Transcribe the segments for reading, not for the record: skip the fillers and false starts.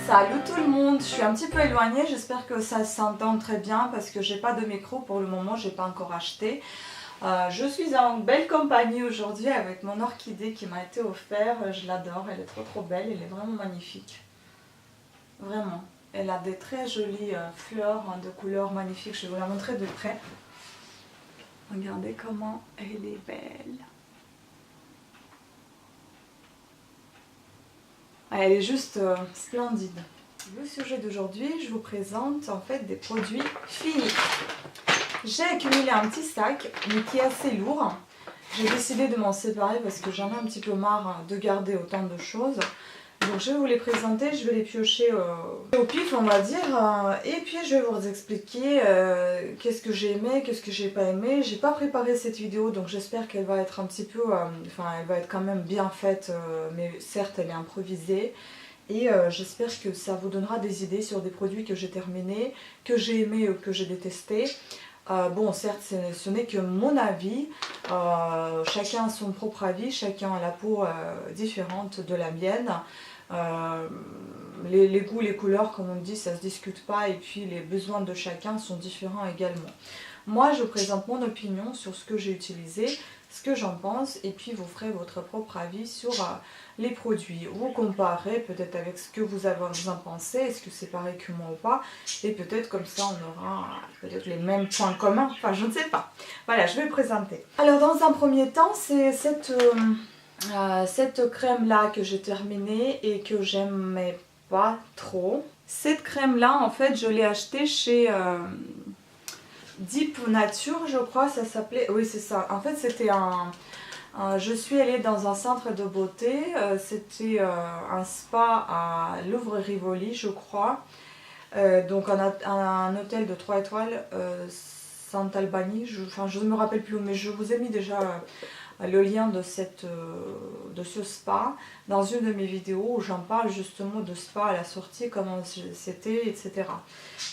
Salut tout le monde, je suis un petit peu éloignée, j'espère que ça s'entend très bien parce que j'ai pas de micro pour le moment, j'ai pas encore acheté. Je suis en belle compagnie aujourd'hui avec mon orchidée qui m'a été offerte, je l'adore, elle est trop belle, elle est vraiment magnifique. Vraiment, elle a des très jolies fleurs de couleurs magnifiques, je vais vous la montrer de près. Regardez comment elle est belle. Elle est juste splendide. Le sujet d'aujourd'hui, je vous présente en fait des produits finis. J'ai accumulé un petit sac, mais qui est assez lourd. J'ai décidé de m'en séparer parce que j'en ai un petit peu marre de garder autant de choses. Donc je vais vous les présenter, je vais les piocher au pif on va dire. Et puis je vais vous expliquer qu'est-ce que j'ai aimé, qu'est-ce que j'ai pas aimé. J'ai pas préparé cette vidéo donc j'espère qu'elle va être un petit peu, elle va être quand même bien faite, mais certes elle est improvisée. Et j'espère que ça vous donnera des idées sur des produits que j'ai terminés, que j'ai aimé ou que j'ai détesté. Bon, certes, ce n'est que mon avis. Chacun a son propre avis, chacun a la peau différente de la mienne. Les goûts, les couleurs, comme on dit, ça ne se discute pas. Et puis, les besoins de chacun sont différents également. Moi, je présente mon opinion sur ce que j'ai utilisé, ce que j'en pense, et puis vous ferez votre propre avis sur les produits. Vous comparez peut-être avec ce que vous en pensez, est-ce que c'est pareil que moi ou pas, et peut-être comme ça on aura peut-être les mêmes points communs, enfin je ne sais pas. Voilà, je vais présenter. Alors dans un premier temps, c'est cette crème là que j'ai terminée et que j'aimais pas trop. Cette crème là, en fait, je l'ai achetée chez Deep Nature, je crois, ça s'appelait. Oui, c'est ça. En fait, c'était je suis allée dans un centre de beauté. C'était un spa à Louvre-Rivoli, je crois. Donc, un hôtel de 3 étoiles, Sant'Albani. Je ne me rappelle plus, mais je vous ai mis déjà le lien de ce spa dans une de mes vidéos où j'en parle justement de spa à la sortie, comment c'était, etc.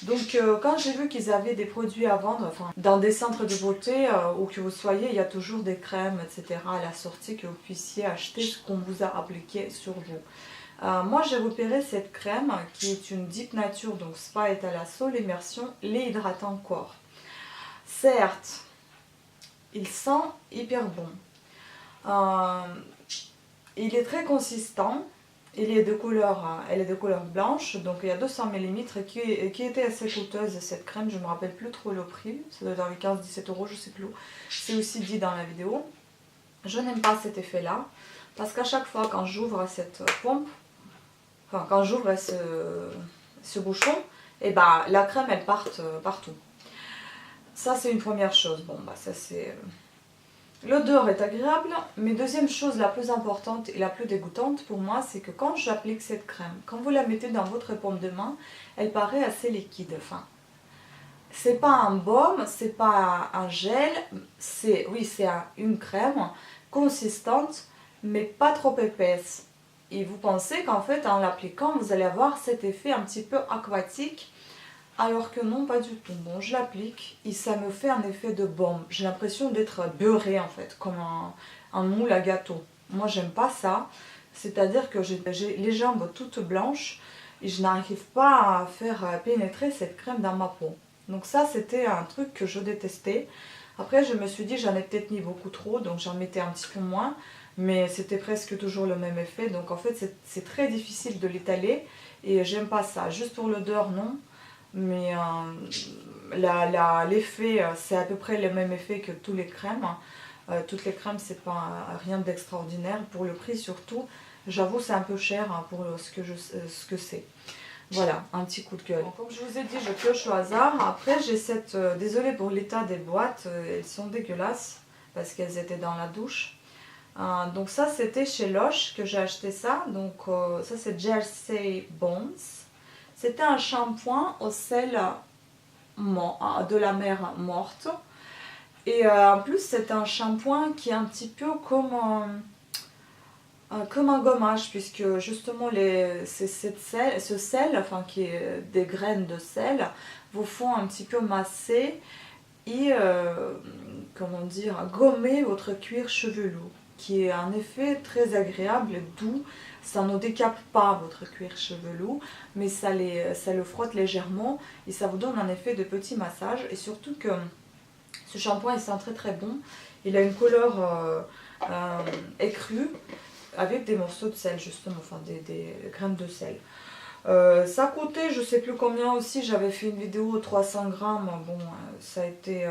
Donc quand j'ai vu qu'ils avaient des produits à vendre, enfin, dans des centres de beauté, où que vous soyez, il y a toujours des crèmes, etc. à la sortie que vous puissiez acheter ce qu'on vous a appliqué sur vous. Moi j'ai repéré cette crème qui est une Deep Nature, donc Spa et Thalasso, l'immersion, lait hydratant corps. Certes, il sent hyper bon. Il est très consistant, elle est de couleur blanche, donc il y a 200 ml qui était assez coûteuse cette crème, je ne me rappelle plus trop le prix, ça doit être dans les 15-17 euros, je ne sais plus, c'est aussi dit dans la vidéo. Je n'aime pas cet effet là, parce qu'à chaque fois quand j'ouvre cette pompe, enfin quand j'ouvre ce bouchon, et ben la crème elle part partout. Ça c'est une première chose, bon bah ça c'est... L'odeur est agréable, mais deuxième chose la plus importante et la plus dégoûtante pour moi, c'est que quand j'applique cette crème, quand vous la mettez dans votre paume de main, elle paraît assez liquide. Enfin, c'est pas un baume, c'est pas un gel, c'est une crème consistante, mais pas trop épaisse. Et vous pensez qu'en fait, en l'appliquant, vous allez avoir cet effet un petit peu aquatique. Alors que non, pas du tout. Bon, je l'applique et ça me fait un effet de baume. J'ai l'impression d'être beurrée en fait, comme un moule à gâteau. Moi, j'aime pas ça. C'est-à-dire que j'ai les jambes toutes blanches et je n'arrive pas à faire pénétrer cette crème dans ma peau. Donc ça, c'était un truc que je détestais. Après, je me suis dit, j'en ai peut-être mis beaucoup trop, donc j'en mettais un petit peu moins. Mais c'était presque toujours le même effet. Donc en fait, c'est très difficile de l'étaler et j'aime pas ça. Juste pour l'odeur, non. Mais l'effet, c'est à peu près le même effet que toutes les crèmes. Toutes les crèmes, c'est pas rien d'extraordinaire. Pour le prix surtout, j'avoue c'est un peu cher pour ce que c'est. Voilà, un petit coup de gueule. Bon, comme je vous ai dit, je pioche au hasard. Après, j'ai cette... désolée pour l'état des boîtes, elles sont dégueulasses parce qu'elles étaient dans la douche. Donc ça, c'était chez Lush que j'ai acheté ça. Donc ça, c'est Jersey Bones. C'était un shampoing au sel de la mer morte. Et en plus, c'est un shampoing qui est un petit peu comme un gommage, puisque justement ce sel, enfin qui est des graines de sel, vous font un petit peu masser et comment dire, gommer votre cuir chevelu, qui est un effet très agréable, doux. Ça ne décape pas votre cuir chevelu, mais ça le frotte légèrement et ça vous donne un effet de petit massage. Et surtout que ce shampoing il sent très très bon. Il a une couleur écrue avec des morceaux de sel justement, enfin des graines de sel. Ça coûtait je sais plus combien aussi, j'avais fait une vidéo 300 grammes, bon ça a été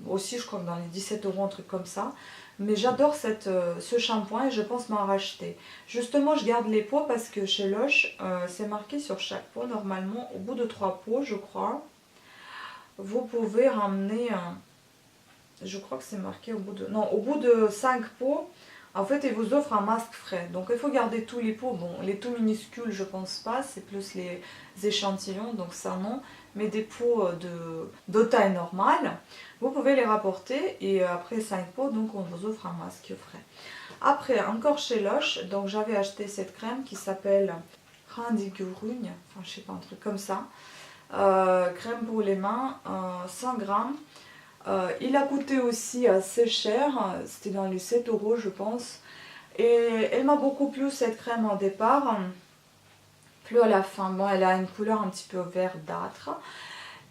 aussi je crois que dans les 17 euros, un truc comme ça. Mais j'adore ce shampoing et je pense m'en racheter. Justement je garde les pots parce que chez Lush c'est marqué sur chaque pot normalement au bout de 3 pots je crois. Vous pouvez ramener, je crois que c'est marqué au bout de, non au bout de 5 pots. En fait, ils vous offrent un masque frais. Donc, il faut garder tous les pots. Bon, les tout minuscules, je pense pas. C'est plus les échantillons, donc ça non. Mais des pots de taille normale, vous pouvez les rapporter. Et après 5 pots, donc on vous offre un masque frais. Après, encore chez Lush, donc j'avais acheté cette crème qui s'appelle Randigurung. Enfin, je sais pas, un truc comme ça. Crème pour les mains, 100 grammes. Il a coûté aussi assez cher, c'était dans les 7 euros je pense. Et elle m'a beaucoup plu cette crème au départ, plus à la fin. Bon, elle a une couleur un petit peu verdâtre.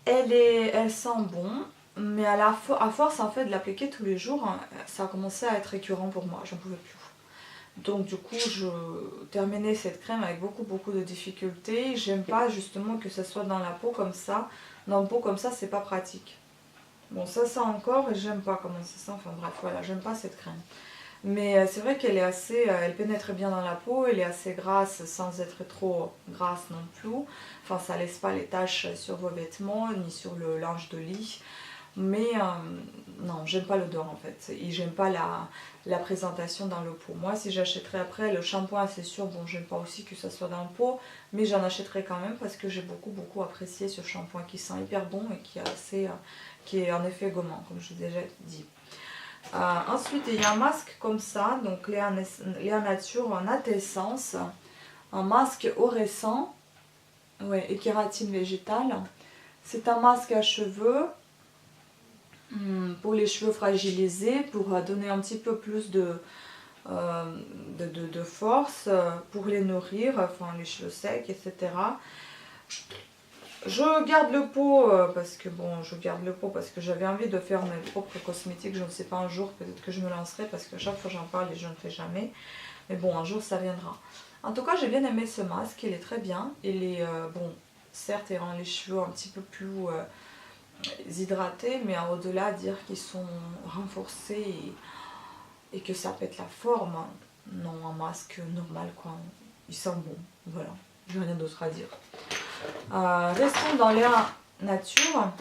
Elle sent bon, mais à force en fait de l'appliquer tous les jours, ça a commencé à être récurrent pour moi, j'en pouvais plus. Donc du coup je terminais cette crème avec beaucoup de difficultés. J'aime pas justement que ça soit dans la peau comme ça. Dans la peau comme ça c'est pas pratique. Bon, ça sent encore et j'aime pas comment ça sent. Enfin bref, voilà, j'aime pas cette crème. Mais c'est vrai qu'elle est assez, elle pénètre bien dans la peau, elle est assez grasse sans être trop grasse non plus. Enfin, ça laisse pas les taches sur vos vêtements ni sur le linge de lit. Mais non, j'aime pas l'odeur en fait. Et j'aime pas la présentation dans le pot. Moi, si j'achèterais après le shampoing, c'est sûr, bon, j'aime pas aussi que ça soit dans le pot. Mais j'en achèterai quand même parce que j'ai beaucoup apprécié ce shampoing qui sent hyper bon et qui est assez... qui est en effet gommant, comme je l'ai déjà dit. Ensuite, il y a un masque comme ça, donc Léa Nature en Essence, un masque oréscent, ouais, et kératine végétale. C'est un masque à cheveux, pour les cheveux fragilisés, pour donner un petit peu plus de force, pour les nourrir, enfin les cheveux secs, etc. Je garde le pot parce que j'avais envie de faire mes propres cosmétiques. Je ne sais pas, un jour peut-être que je me lancerai parce que chaque fois j'en parle et je ne fais jamais. Mais bon, un jour ça viendra. En tout cas, j'ai bien aimé ce masque, il est très bien. Il est, bon, certes il rend les cheveux un petit peu plus hydratés, mais au-delà dire qu'ils sont renforcés et que ça pète la forme. Non, un masque normal quoi, il sent bon, voilà, j'ai rien d'autre à dire. Restons dans l'air nature.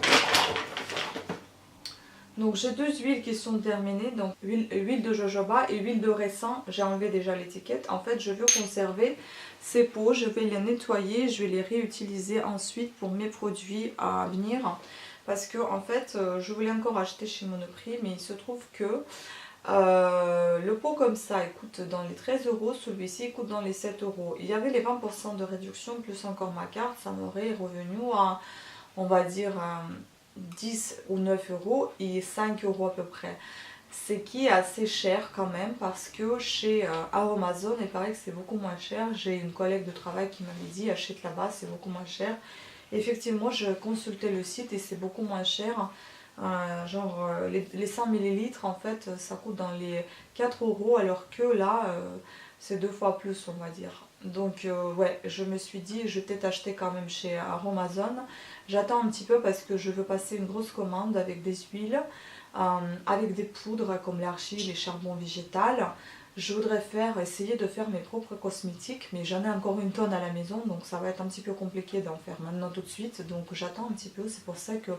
Donc j'ai deux huiles qui sont terminées, donc huile de jojoba et huile de raisin. J'ai enlevé déjà l'étiquette. En fait je veux conserver ces pots, je vais les nettoyer, je vais les réutiliser ensuite pour mes produits à venir. Parce que en fait je voulais encore acheter chez Monoprix, mais il se trouve que le pot comme ça il coûte dans les 13 euros, celui-ci coûte dans les 7 euros. Il y avait les 20% de réduction plus encore ma carte, ça m'aurait revenu à, on va dire, 10 ou 9 euros et 5 euros à peu près. Ce qui est assez cher quand même parce que chez Amazon, il paraît que c'est beaucoup moins cher. J'ai une collègue de travail qui m'avait dit achète là-bas, c'est beaucoup moins cher. Et effectivement, je consultais le site et c'est beaucoup moins cher. Genre les 100 ml en fait ça coûte dans les 4 euros alors que là c'est 2 fois plus on va dire. Donc ouais, je me suis dit je vais peut-être acheter quand même chez Amazon. J'attends un petit peu parce que je veux passer une grosse commande avec des huiles, avec des poudres comme l'argile, les charbons végétal. Je voudrais essayer de faire mes propres cosmétiques, mais j'en ai encore une tonne à la maison, donc ça va être un petit peu compliqué d'en faire maintenant tout de suite. Donc j'attends un petit peu, c'est pour ça que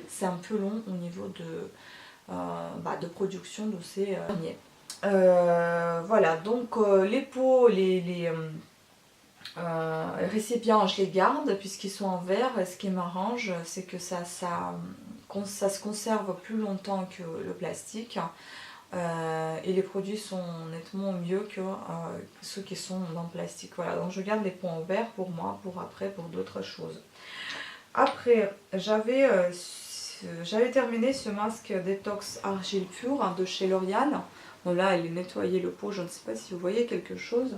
c'est un peu long au niveau de production de ces derniers. Voilà, donc les pots, les récipients, je les garde puisqu'ils sont en verre. Et ce qui m'arrange, c'est que ça se conserve plus longtemps que le plastique. Et les produits sont nettement mieux que ceux qui sont dans le plastique. Voilà, donc je garde les pots en verre pour moi, pour après, pour d'autres choses. Après, j'avais terminé ce masque détox argile pure de chez L'Oréal. Bon là, elle est nettoyée le pot, je ne sais pas si vous voyez quelque chose.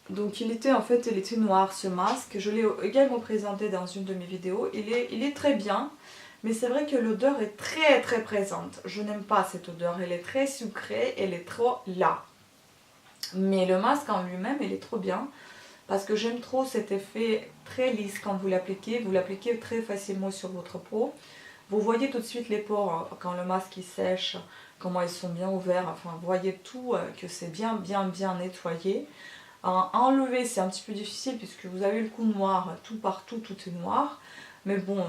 Donc il était noir ce masque, je l'ai également présenté dans une de mes vidéos, il est très bien, mais c'est vrai que l'odeur est très très présente, je n'aime pas cette odeur, elle est très sucrée, elle est trop là. Mais le masque en lui-même, il est trop bien, parce que j'aime trop cet effet très lisse quand vous l'appliquez très facilement sur votre peau. Vous voyez tout de suite les pores quand le masque il sèche, comment ils sont bien ouverts, enfin vous voyez tout, que c'est bien nettoyé. À enlever c'est un petit peu difficile puisque vous avez le coup noir, tout partout, tout est noir. Mais bon,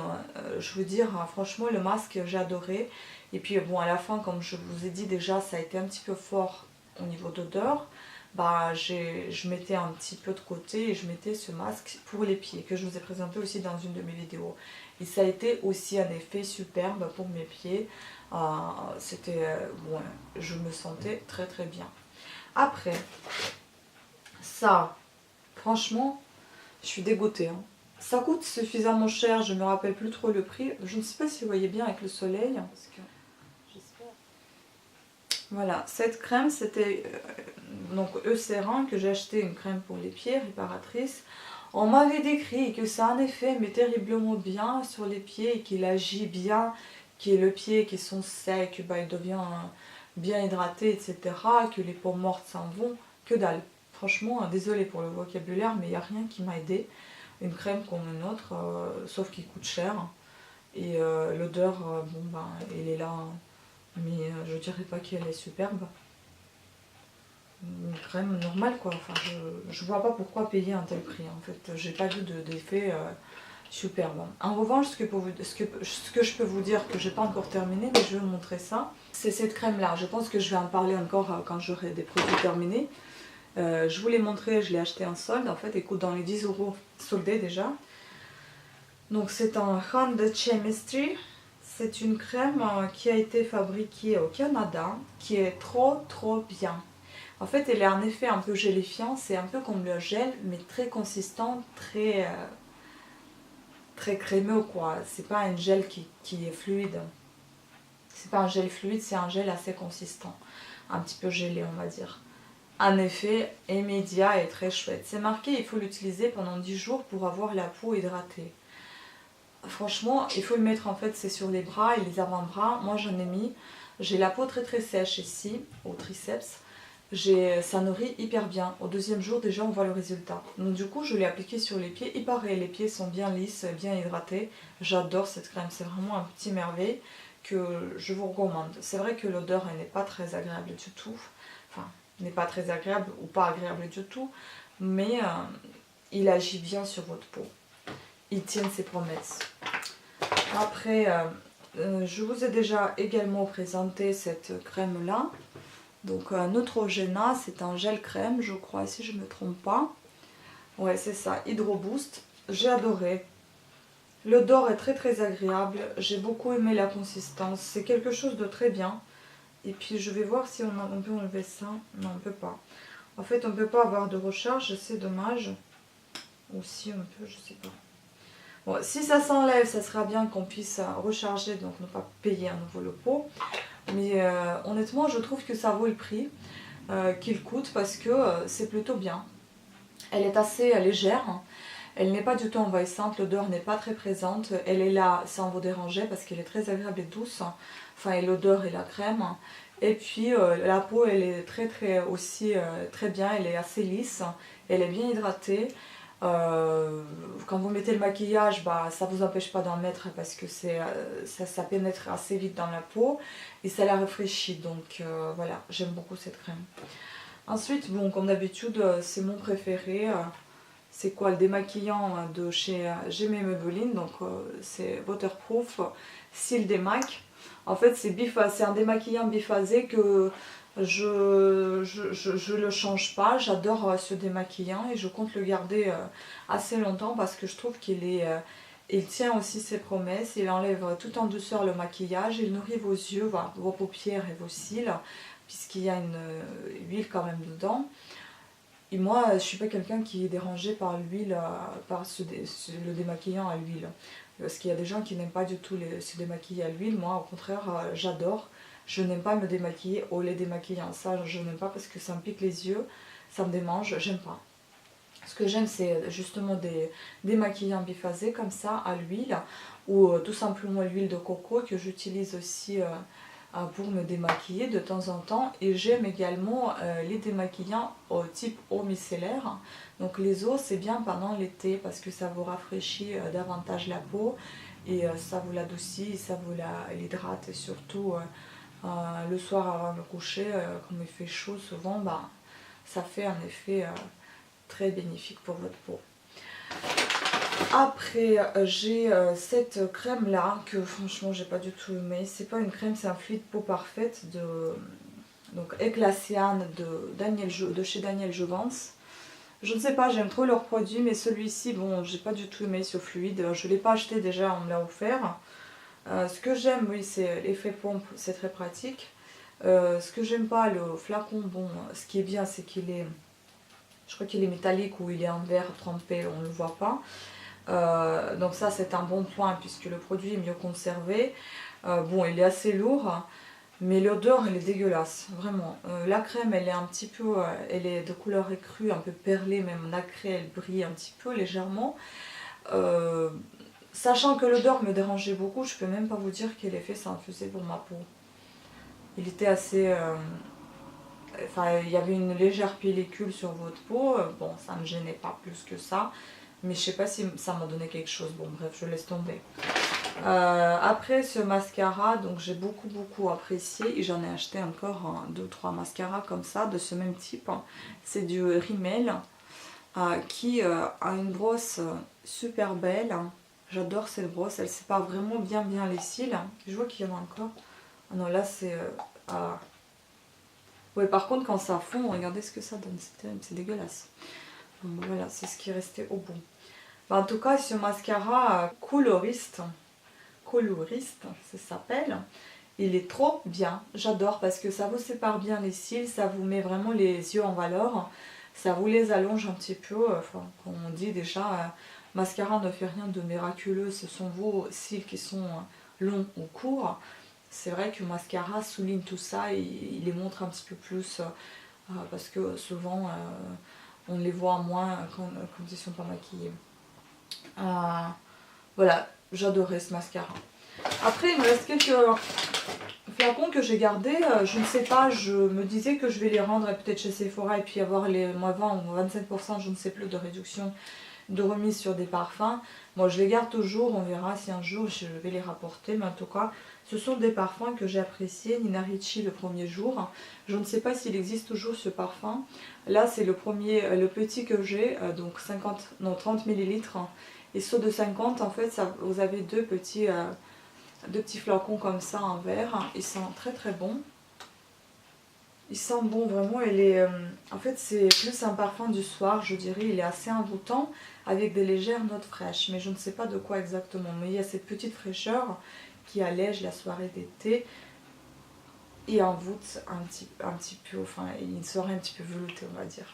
je veux dire, franchement le masque j'ai adoré. Et puis bon, à la fin, comme je vous ai dit déjà, ça a été un petit peu fort au niveau d'odeur. Bah, je mettais un petit peu de côté et je mettais ce masque pour les pieds que je vous ai présenté aussi dans une de mes vidéos. Et ça a été aussi un effet superbe pour mes pieds. Bon, je me sentais très très bien. Après, ça, franchement, je suis dégoûtée. Hein. Ça coûte suffisamment cher, je ne me rappelle plus trop le prix. Je ne sais pas si vous voyez bien avec le soleil. Parce que j'espère. Voilà, cette crème, c'était donc Eucerin, que j'ai acheté une crème pour les pieds, réparatrice. On m'avait décrit que ça a un effet mais terriblement bien sur les pieds et qu'il agit bien, que le pied qui sont secs, bah, il devient bien hydraté, etc. Que les peaux mortes s'en vont, que dalle. Franchement, désolée pour le vocabulaire, mais il n'y a rien qui m'a aidé. Une crème comme une autre, sauf qu'il coûte cher. Et l'odeur, bon ben, elle est là, mais je dirais pas qu'elle est superbe. Une crème normale quoi, enfin je vois pas pourquoi payer un tel prix en fait, j'ai pas vu d'effet superbe. En revanche, ce que je peux vous dire que j'ai pas encore terminé, mais je vais vous montrer ça, c'est cette crème là, je pense que je vais en parler encore quand j'aurai des produits terminés. Je vous l'ai montré, je l'ai acheté en solde, en fait elle coûte dans les 10 € soldés déjà. Donc c'est un Hand Chemistry, c'est une crème qui a été fabriquée au Canada, qui est trop bien. En fait, elle a un effet un peu gélifiant, c'est un peu comme le gel, mais très consistant, très crémeux quoi. C'est pas un gel qui est fluide. C'est pas un gel fluide, c'est un gel assez consistant. Un petit peu gelé, on va dire. Un effet immédiat et très chouette. C'est marqué, il faut l'utiliser pendant 10 jours pour avoir la peau hydratée. Franchement, il faut le mettre en fait, c'est sur les bras et les avant-bras. Moi j'en ai mis. J'ai la peau très sèche ici, au triceps. Ça nourrit hyper bien. Au deuxième jour déjà on voit le résultat. Donc du coup je l'ai appliqué sur les pieds. Il paraît les pieds sont bien lisses, bien hydratés. J'adore cette crème, c'est vraiment un petit merveille que je vous recommande. C'est vrai que l'odeur elle n'est pas très agréable du tout. Enfin, n'est pas très agréable ou pas agréable du tout. Mais il agit bien sur votre peau. Il tient ses promesses. Après, je vous ai déjà également présenté cette crème là. Donc Neutrogena, c'est un gel crème, je crois, si je ne me trompe pas. Ouais, c'est ça, Hydro Boost. J'ai adoré. L'odeur est très agréable. J'ai beaucoup aimé la consistance. C'est quelque chose de très bien. Et puis je vais voir si on peut enlever ça. Non, on ne peut pas. En fait, on ne peut pas avoir de recharge, c'est dommage. Ou si on peut, je ne sais pas. Bon, si ça s'enlève, ça sera bien qu'on puisse recharger, donc ne pas payer à nouveau le pot. Mais honnêtement, je trouve que ça vaut le prix qu'il coûte parce que c'est plutôt bien. Elle est assez légère, hein. Elle n'est pas du tout envahissante, l'odeur n'est pas très présente. Elle est là sans vous déranger parce qu'elle est très agréable et douce. Enfin, et l'odeur et la crème. Et puis la peau, elle est très bien, elle est assez lisse, elle est bien hydratée. Quand vous mettez le maquillage, bah, ça ne vous empêche pas d'en mettre parce que ça pénètre assez vite dans la peau et ça la rafraîchit. Donc voilà, j'aime beaucoup cette crème. Ensuite, bon, comme d'habitude, c'est mon préféré. C'est quoi, le démaquillant de chez Gemma Maybelline. Donc c'est waterproof, Cils Démac. En fait, c'est un démaquillant biphasé que je le change pas. J'adore ce démaquillant et je compte le garder assez longtemps parce que je trouve il tient aussi ses promesses. Il enlève tout en douceur le maquillage, il nourrit vos yeux, voilà, vos paupières et vos cils, puisqu'il y a une huile quand même dedans. Et moi, je ne suis pas quelqu'un qui est dérangé par l'huile, le démaquillant à l'huile. Parce qu'il y a des gens qui n'aiment pas du tout se démaquiller à l'huile. Moi, au contraire, j'adore. Je n'aime pas me démaquiller au lait démaquillant. Ça, je n'aime pas parce que ça me pique les yeux, ça me démange, j'aime pas. Ce que j'aime, c'est justement des démaquillants biphasés comme ça, à l'huile, ou tout simplement l'huile de coco que j'utilise aussi pour me démaquiller de temps en temps. Et j'aime également les démaquillants au type eau micellaire. Donc les eaux, c'est bien pendant l'été parce que ça vous rafraîchit davantage la peau et ça vous l'adoucit, ça vous l'hydrate. Et surtout le soir avant de me coucher, quand il fait chaud souvent, bah, ça fait un effet très bénéfique pour votre peau. Après j'ai cette crème là que franchement j'ai pas du tout aimé. C'est pas une crème, c'est un fluide peau parfaite de donc Eclassiane de chez Daniel Jouvence. Je ne sais pas, j'aime trop leurs produits, mais celui-ci, bon, j'ai pas du tout aimé ce fluide. Je l'ai pas acheté déjà, on me l'a offert. Ce que j'aime, oui, c'est l'effet pompe, c'est très pratique. Ce que j'aime pas, le flacon, bon, ce qui est bien, c'est qu'il est, je crois qu'il est métallique ou il est en verre trempé, on ne le voit pas. Donc ça, c'est un bon point puisque le produit est mieux conservé. Bon, il est assez lourd, mais l'odeur, elle est dégueulasse, vraiment. La crème, elle est un petit peu, elle est de couleur écrue, un peu perlée, même nacrée, elle brille un petit peu légèrement. Sachant que l'odeur me dérangeait beaucoup, je peux même pas vous dire quel effet ça en faisait pour ma peau. Il était assez... enfin, il y avait une légère pellicule sur votre peau. Bon, ça ne me gênait pas plus que ça. Mais je sais pas si ça m'a donné quelque chose. Bon, bref, je laisse tomber. Après ce mascara, donc j'ai beaucoup apprécié. Et j'en ai acheté encore 2 ou 3 mascaras comme ça, de ce même type. C'est du Rimmel, qui a une brosse super belle. J'adore cette brosse, elle sépare vraiment bien les cils. Je vois qu'il y en a encore. Ah non, là c'est... ouais, par contre quand ça fond, regardez ce que ça donne, c'est dégueulasse. Donc voilà, c'est ce qui est resté au bout. Bah, en tout cas, ce mascara coloriste, ça s'appelle. Il est trop bien, j'adore parce que ça vous sépare bien les cils, ça vous met vraiment les yeux en valeur. Ça vous les allonge un petit peu, enfin, comme on dit déjà... mascara ne fait rien de miraculeux, ce sont vos cils qui sont longs ou courts. C'est vrai que mascara souligne tout ça et il les montre un petit peu plus parce que souvent on les voit moins quand ils ne sont pas maquillés. Voilà, j'adorais ce mascara. Après il me reste quelques flacons que j'ai gardés, je ne sais pas, je me disais que je vais les rendre peut-être chez Sephora et puis avoir les moins 20 ou 25%, je ne sais plus, de réduction, de remise sur des parfums. Moi je les garde toujours, on verra si un jour je vais les rapporter, mais en tout cas ce sont des parfums que j'ai appréciés. Nina Ricci le premier jour, je ne sais pas s'il existe toujours ce parfum. Là c'est le petit que j'ai, donc 30 ml, et ceux de 50 en fait ça, vous avez deux petits flacons comme ça en verre. Ils sont très bons. Il sent bon vraiment, en fait c'est plus un parfum du soir, je dirais. Il est assez envoûtant avec des légères notes fraîches, mais je ne sais pas de quoi exactement. Mais il y a cette petite fraîcheur qui allège la soirée d'été et envoûte un petit peu, enfin une soirée un petit peu veloutée, on va dire.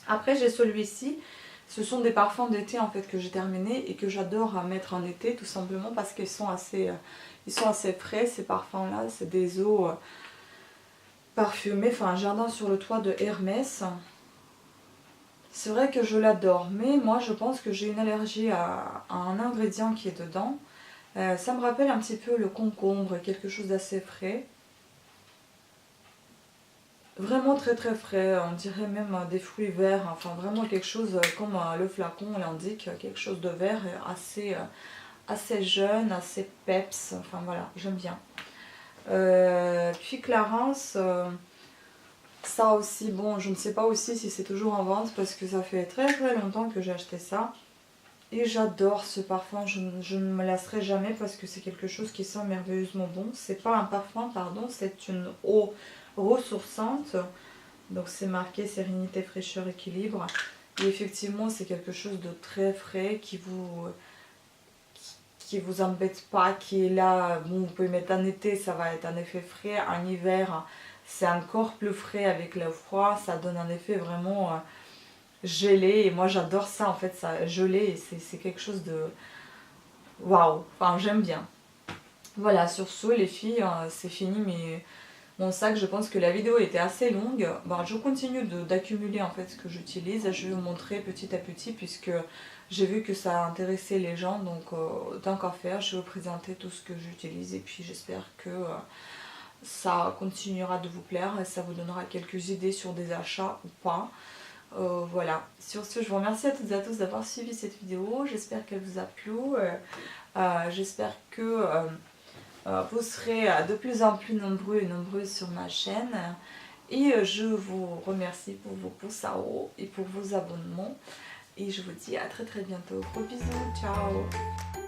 Après j'ai celui-ci, ce sont des parfums d'été en fait que j'ai terminé et que j'adore mettre en été, tout simplement parce qu'ils sont assez frais ces parfums là. C'est des eaux parfumées, enfin un jardin sur le toit de Hermès. C'est vrai que je l'adore, mais moi je pense que j'ai une allergie à un ingrédient qui est dedans. Ça me rappelle un petit peu le concombre, quelque chose d'assez frais. Vraiment très frais, on dirait même des fruits verts, enfin vraiment quelque chose comme le flacon l'indique, quelque chose de vert assez jeune, assez peps, enfin voilà, j'aime bien. Puis Clarins, ça aussi, bon, je ne sais pas aussi si c'est toujours en vente parce que ça fait très longtemps que j'ai acheté ça. Et j'adore ce parfum, je ne me lasserai jamais parce que c'est quelque chose qui sent merveilleusement bon. C'est pas un parfum, pardon, c'est une eau ressourçante. Donc c'est marqué sérénité, fraîcheur, équilibre. Et effectivement c'est quelque chose de très frais qui vous embête pas, qui est là. Bon, vous pouvez mettre en été, ça va être un effet frais. En hiver, c'est encore plus frais avec le froid. Ça donne un effet vraiment gelé. Et moi j'adore ça en fait, ça gelé. C'est quelque chose de waouh. Enfin j'aime bien. Voilà, sur ce les filles, c'est fini mais mon sac. Je pense que la vidéo était assez longue. Bon, je continue d'accumuler en fait ce que j'utilise. Je vais vous montrer petit à petit puisque j'ai vu que ça intéressait les gens. Donc tant qu'à faire, je vais vous présenter tout ce que j'utilise et puis j'espère que ça continuera de vous plaire et ça vous donnera quelques idées sur des achats ou pas. Voilà, sur ce je vous remercie à toutes et à tous d'avoir suivi cette vidéo, j'espère qu'elle vous a plu, j'espère que vous serez de plus en plus nombreux et nombreuses sur ma chaîne et je vous remercie pour vos pouces à haut et pour vos abonnements et je vous dis à très très bientôt, gros bisous, ciao.